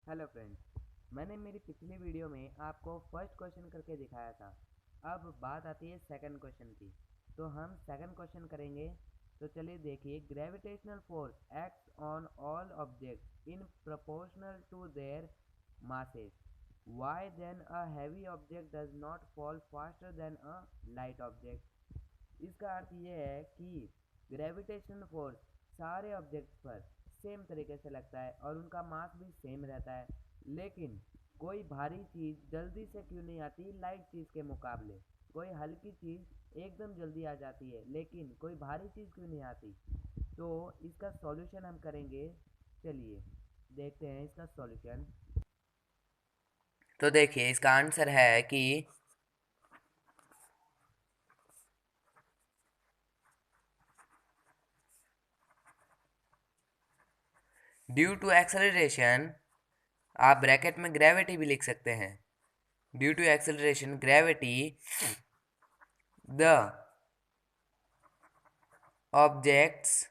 Hello friends, मैंने मेरी पिछली वीडियो में आपको फर्स्ट क्वेश्चन करके दिखाया था। अब बात आती है सेकंड क्वेश्चन की, तो हम सेकंड क्वेश्चन करेंगे। तो चलिए देखिए, gravitational force acts on all objects in proportional to their masses. Why then a heavy object does not fall faster than a light object? इसका अर्थ ये है कि ग्रेविटेशनल फोर्स सारे ऑब्जेक्ट्स पर सेम तरीके से लगता है और उनका मास भी सेम रहता है, लेकिन कोई भारी चीज़ जल्दी से क्यों नहीं आती लाइट चीज़ के मुकाबले। कोई हल्की चीज़ एकदम जल्दी आ जाती है, लेकिन कोई भारी चीज़ क्यों नहीं आती। तो इसका सॉल्यूशन हम करेंगे। चलिए देखते हैं इसका सॉल्यूशन। तो देखिए इसका आंसर है कि ड्यू टू एक्सेलरेशन, आप ब्रैकेट में ग्रेविटी भी लिख सकते हैं। Due to acceleration gravity, the objects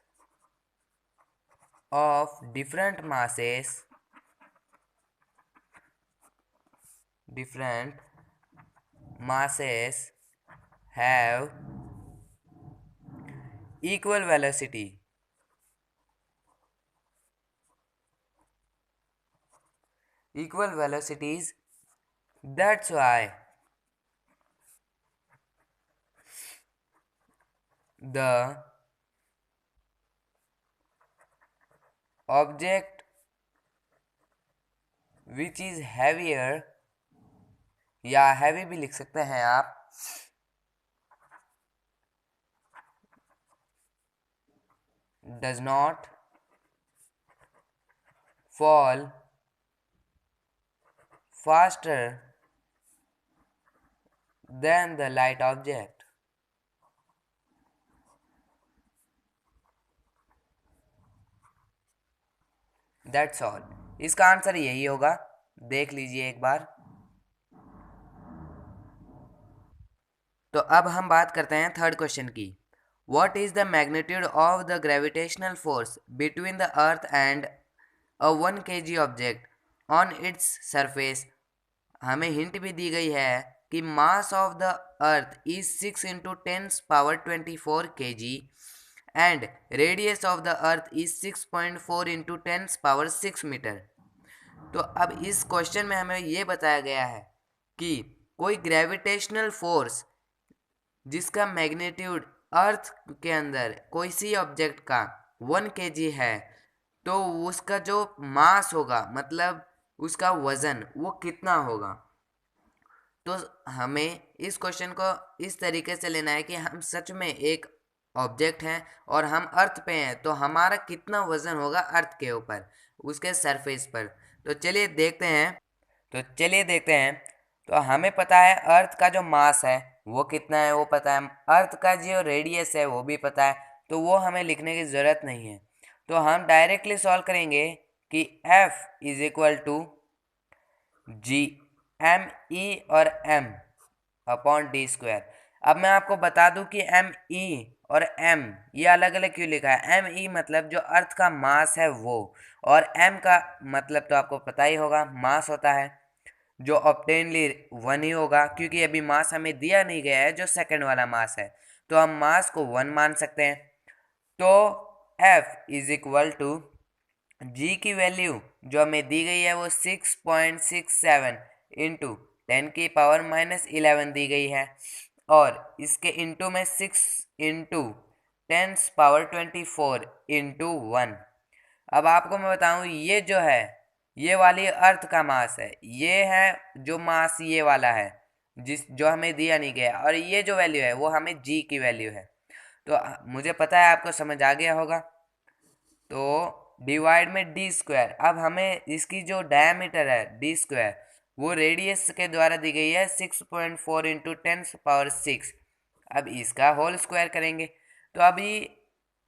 of different masses have equal velocity. Equal velocities. That's why the object which is heavier, या हैवी भी लिख सकते हैं आप, does not fall faster than the light object. That's all. इसका answer यही होगा, देख लीजिए एक बार। तो अब हम बात करते हैं थर्ड क्वेश्चन की। What is the magnitude of the gravitational force between the earth and a 1 kg object on its surface? हमें हिंट भी दी गई है कि mass of the earth is 6 into 10 power 24 kg and radius of the earth is 6.4 into 10 power 6 metre. तो अब इस question में हमें ये बताया गया है कि कोई ग्रेविटेशनल फोर्स जिसका मैग्नीट्यूड अर्थ के अंदर कोई सी ऑब्जेक्ट का 1 kg है, तो उसका जो मास होगा, मतलब उसका वजन, वो कितना होगा। तो हमें इस क्वेश्चन को इस तरीके से लेना है कि हम सच में एक ऑब्जेक्ट हैं और हम अर्थ पे हैं, तो हमारा कितना वजन होगा अर्थ के ऊपर, उसके सरफेस पर। तो चलिए देखते हैं तो हमें पता है अर्थ का जो मास है वो कितना है, वो पता है। अर्थ का जो रेडियस है वो भी पता है, तो वो हमें लिखने की ज़रूरत नहीं है। तो हम डायरेक्टली सॉल्व करेंगे कि F is equal to G M E और एम अपॉन डी स्क्वायर। अब मैं आपको बता दूं कि एम ई और एम ये अलग अलग क्यों लिखा है। एम ई मतलब जो अर्थ का मास है वो, और एम का मतलब तो आपको पता ही होगा, मास होता है, जो ऑब्टेनली 1 ही होगा, क्योंकि अभी मास हमें दिया नहीं गया है जो सेकंड वाला मास है, तो हम मास को 1 मान सकते हैं। तो F इज इक्वल टू जी की वैल्यू जो हमें दी गई है वो 6.67 इंटू 10 की पावर -11 दी गई है, और इसके इंटू में 6 इंटू 10 पावर 24 इंटू 1। अब आपको मैं बताऊं, ये जो है ये वाली अर्थ का मास है, ये है जो मास ये वाला है जिस जो हमें दिया नहीं गया, और ये जो वैल्यू है वो हमें जी की वैल्यू है। तो मुझे पता है आपको समझ आ गया होगा। तो डिवाइड में डी स्क्वायर, अब हमें इसकी जो डायमीटर है डी स्क्वायर वो रेडियस के द्वारा दी गई है 6.4 इंटू 10 पावर 6। अब इसका होल स्क्वायर करेंगे। तो अभी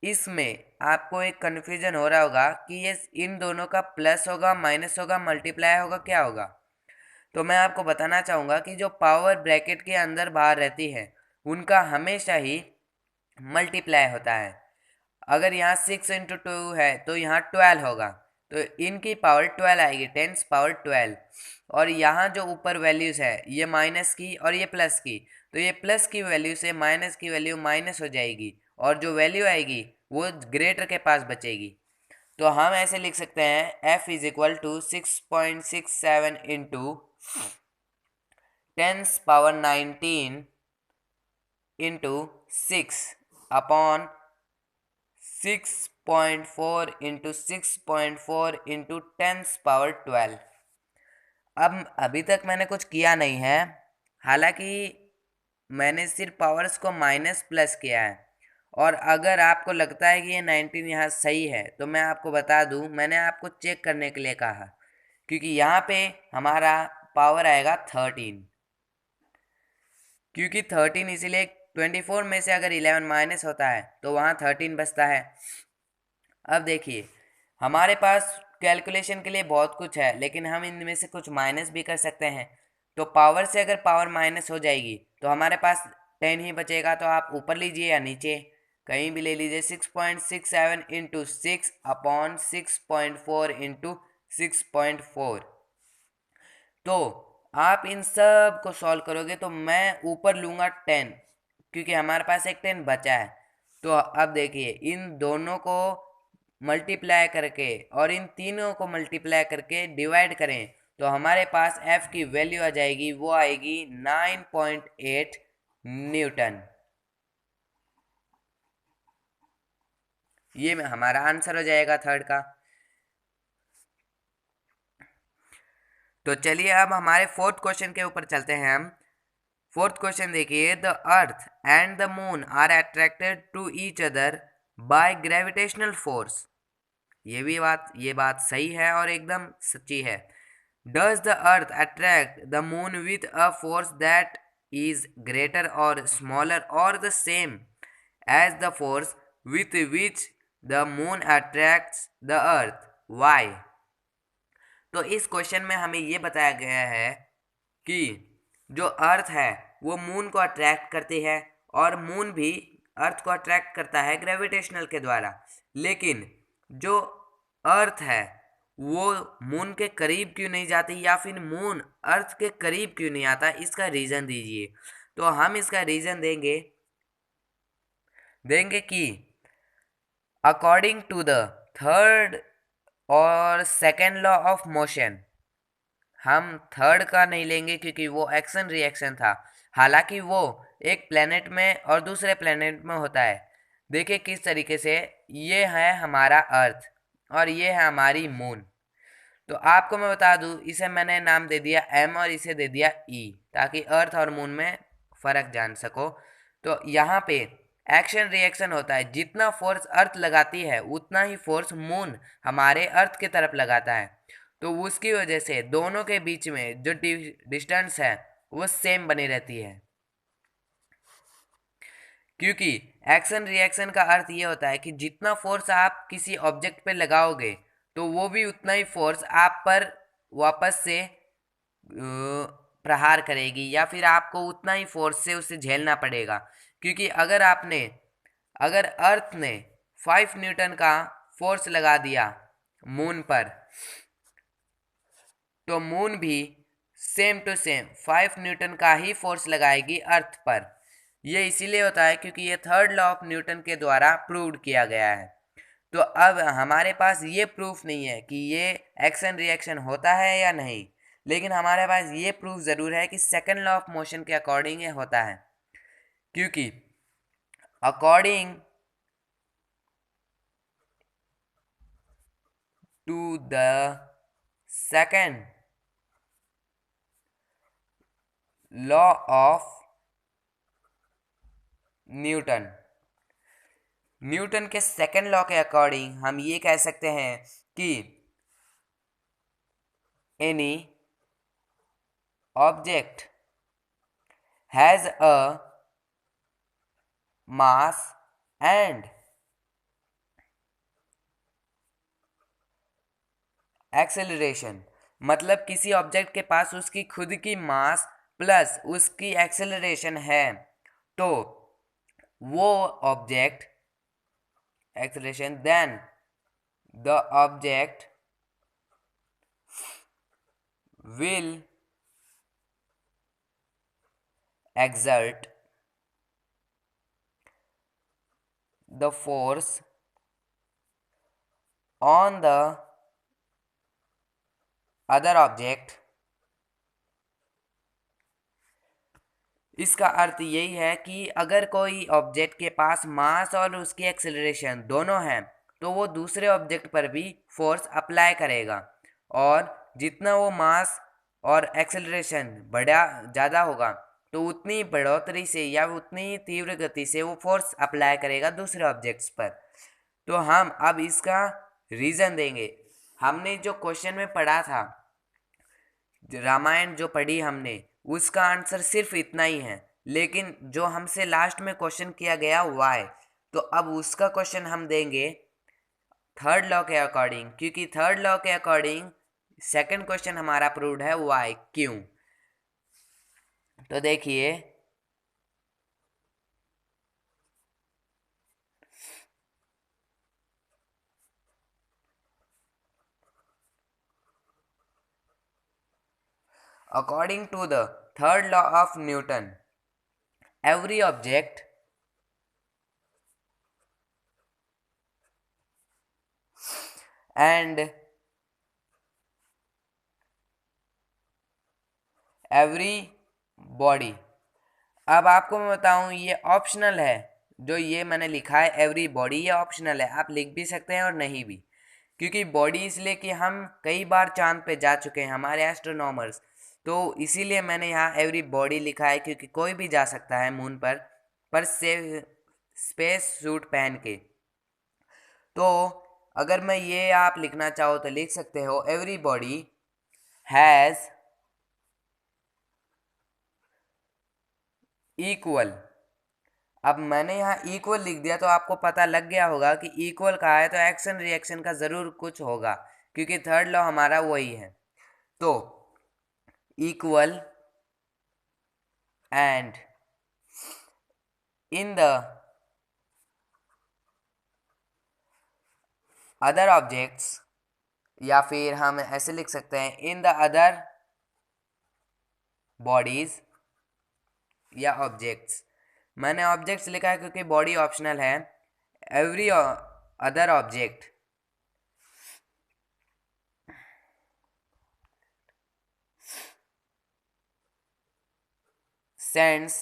इसमें आपको एक कन्फ्यूजन हो रहा होगा कि ये इन दोनों का प्लस होगा, माइनस होगा, मल्टीप्लाई होगा, क्या होगा। तो मैं आपको बताना चाहूँगा कि जो पावर ब्रैकेट के अंदर बाहर रहती है उनका हमेशा ही मल्टीप्लाई होता है। अगर यहाँ 6 इंटू 2 है तो यहाँ 12 होगा, तो इनकी पावर 12 आएगी, 10 पावर 12। और यहाँ जो ऊपर वैल्यूज़ है ये माइनस की और ये प्लस की, तो ये प्लस की वैल्यू से माइनस की वैल्यू माइनस हो जाएगी और जो वैल्यू आएगी वो ग्रेटर के पास बचेगी। तो हम ऐसे लिख सकते हैं f is equal to 6.67 into 10 power 19 into 6 upon 6.4 into 6.4 into 10 power 12। अब अभी तक मैंने कुछ किया नहीं है, हालांकि मैंने सिर्फ पावर्स को माइनस प्लस किया है। और अगर आपको लगता है कि ये 19 यहाँ सही है तो मैं आपको बता दूँ, मैंने आपको चेक करने के लिए कहा, क्योंकि यहाँ पे हमारा पावर आएगा 13, क्योंकि 13 इसीलिए 24 में से अगर 11 माइनस होता है तो वहाँ 13 बचता है। अब देखिए हमारे पास कैलकुलेशन के लिए बहुत कुछ है, लेकिन हम इनमें से कुछ माइनस भी कर सकते हैं। तो पावर से अगर पावर माइनस हो जाएगी तो हमारे पास 10 ही बचेगा। तो आप ऊपर लीजिए या नीचे कहीं भी ले लीजिए, 6.67 इंटू 6 अपॉन 6.4 इंटू 6.4। तो आप इन सब को सॉल्व करोगे तो मैं ऊपर लूँगा 10, क्योंकि हमारे पास एक 10 बचा है। तो अब देखिए इन दोनों को मल्टीप्लाई करके और इन तीनों को मल्टीप्लाई करके डिवाइड करें तो हमारे पास f की वैल्यू आ जाएगी, वो आएगी 9.8 न्यूटन। ये हमारा आंसर हो जाएगा थर्ड का। तो चलिए अब हमारे फोर्थ क्वेश्चन के ऊपर चलते हैं हम। फोर्थ क्वेश्चन देखिए, the earth and the moon are attracted to each other by gravitational force. ये बात सही है और एकदम सच्ची है। Does the earth attract the moon with a force that is greater or smaller or the same as the force with which the moon attracts the earth, why? तो इस क्वेश्चन में हमें ये बताया गया है कि जो अर्थ है वो मून को अट्रैक्ट करती है और मून भी अर्थ को अट्रैक्ट करता है ग्रेविटेशनल के द्वारा। लेकिन जो अर्थ है वो मून के करीब क्यों नहीं जाती, या फिर मून अर्थ के करीब क्यों नहीं आता, इसका रीज़न दीजिए। तो हम इसका रीज़न देंगे कि अकॉर्डिंग टू द थर्ड और सेकेंड लॉ ऑफ मोशन, हम थर्ड का नहीं लेंगे क्योंकि वो एक्शन रिएक्शन था। हालांकि वो एक प्लेनेट में और दूसरे प्लेनेट में होता है। देखिए किस तरीके से, ये है हमारा अर्थ और ये है हमारी मून। तो आपको मैं बता दूं, इसे मैंने नाम दे दिया एम और इसे दे दिया ई, ताकि अर्थ और मून में फ़र्क जान सको। तो यहाँ पे एक्शन रिएक्शन होता है, जितना फोर्स अर्थ लगाती है उतना ही फोर्स मून हमारे अर्थ की तरफ लगाता है। तो उसकी वजह से दोनों के बीच में जो डिस्टेंस है वो सेम बनी रहती है, क्योंकि एक्शन रिएक्शन का अर्थ ये होता है कि जितना फोर्स आप किसी ऑब्जेक्ट पे लगाओगे तो वो भी उतना ही फोर्स आप पर वापस से प्रहार करेगी, या फिर आपको उतना ही फोर्स से उसे झेलना पड़ेगा। क्योंकि अगर अर्थ ने 5 न्यूटन का फोर्स लगा दिया मून पर, तो मून भी सेम टू सेम 5 न्यूटन का ही फोर्स लगाएगी अर्थ पर। ये इसीलिए होता है क्योंकि ये थर्ड लॉ ऑफ न्यूटन के द्वारा प्रूव्ड किया गया है। तो अब हमारे पास ये प्रूफ नहीं है कि ये एक्शन रिएक्शन होता है या नहीं, लेकिन हमारे पास ये प्रूफ ज़रूर है कि सेकंड लॉ ऑफ मोशन के अकॉर्डिंग ये होता है। क्योंकि according to the second law of Newton के सेकंड लॉ के अकॉर्डिंग हम ये कह सकते हैं कि any object has a mass and acceleration, मतलब किसी ऑब्जेक्ट के पास उसकी खुद की मास प्लस उसकी एक्सेलरेशन है, तो वो object acceleration, then the object will exert the force on the other object। इसका अर्थ यही है कि अगर कोई ऑब्जेक्ट के पास मास और उसकी एक्सेलरेशन दोनों हैं तो वो दूसरे ऑब्जेक्ट पर भी फोर्स अप्लाई करेगा, और जितना वो मास और एक्सेलरेशन बड़ा ज़्यादा होगा तो उतनी बढ़ोतरी से या उतनी तीव्र गति से वो फोर्स अप्लाई करेगा दूसरे ऑब्जेक्ट्स पर। तो हम अब इसका रीज़न देंगे। हमने जो क्वेश्चन में पढ़ा था, रामायण जो पढ़ी हमने, उसका आंसर सिर्फ इतना ही है, लेकिन जो हमसे लास्ट में क्वेश्चन किया गया वाई, तो अब उसका क्वेश्चन हम देंगे थर्ड लॉ के अकॉर्डिंग, क्योंकि थर्ड लॉ के अकॉर्डिंग सेकंड क्वेश्चन हमारा प्रूव्ड है वाई, क्यों। तो देखिए, according to the third law of Newton, every object and every body, अब आपको मैं बताऊं ये ऑप्शनल है, जो ये मैंने लिखा है एवरी बॉडी, ये ऑप्शनल है, आप लिख भी सकते हैं और नहीं भी, क्योंकि बॉडी इसलिए कि हम कई बार चांद पे जा चुके हैं हमारे एस्ट्रोनॉमर्स, तो इसीलिए मैंने यहाँ एवरी बॉडी लिखा है, क्योंकि कोई भी जा सकता है मून पर स्पेस सूट पहन के। तो अगर मैं ये आप लिखना चाहो तो लिख सकते हो एवरी बॉडी हैज़ इक्वल। अब मैंने यहाँ इक्वल लिख दिया तो आपको पता लग गया होगा कि इक्वल कहा है तो एक्शन रिएक्शन का ज़रूर कुछ होगा, क्योंकि थर्ड लॉ हमारा वही है। तो equal and in the other objects, या फिर हम ऐसे लिख सकते हैं इन द अदर बॉडीज या ऑब्जेक्ट्स। मैंने ऑब्जेक्ट्स लिखा है क्योंकि बॉडी ऑप्शनल है। Every other object sends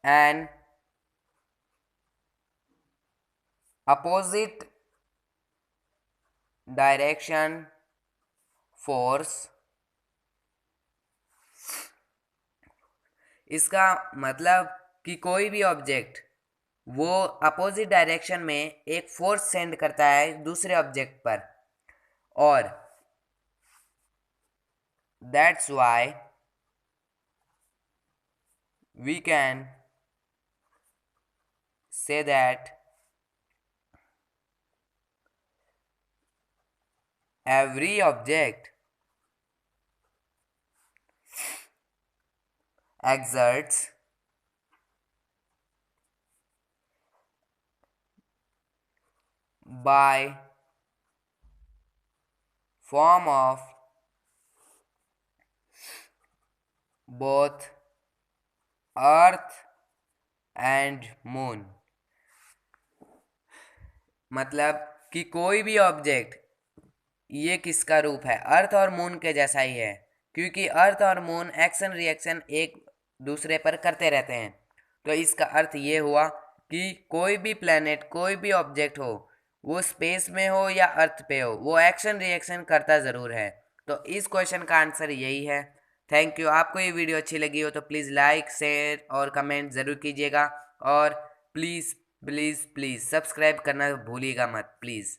an opposite direction force। इसका मतलब कि कोई भी ऑब्जेक्ट वो अपोजिट डायरेक्शन में एक फोर्स सेंड करता है दूसरे ऑब्जेक्ट पर, और that's why we can say that every object exerts by form of both earth and moon. मतलब कि कोई भी ऑब्जेक्ट ये किसका रूप है, अर्थ और मून के जैसा ही है, क्योंकि अर्थ और मून एक्शन रिएक्शन एक दूसरे पर करते रहते हैं। तो इसका अर्थ ये हुआ कि कोई भी प्लेनेट, कोई भी ऑब्जेक्ट हो, वो स्पेस में हो या अर्थ पे हो, वो एक्शन रिएक्शन करता ज़रूर है। तो इस क्वेश्चन का आंसर यही है। Thank you. आपको ये वीडियो अच्छी लगी हो तो प्लीज़ लाइक, शेयर और कमेंट ज़रूर कीजिएगा, और प्लीज़ प्लीज़ प्लीज़ सब्सक्राइब करना भूलिएगा मत, प्लीज़।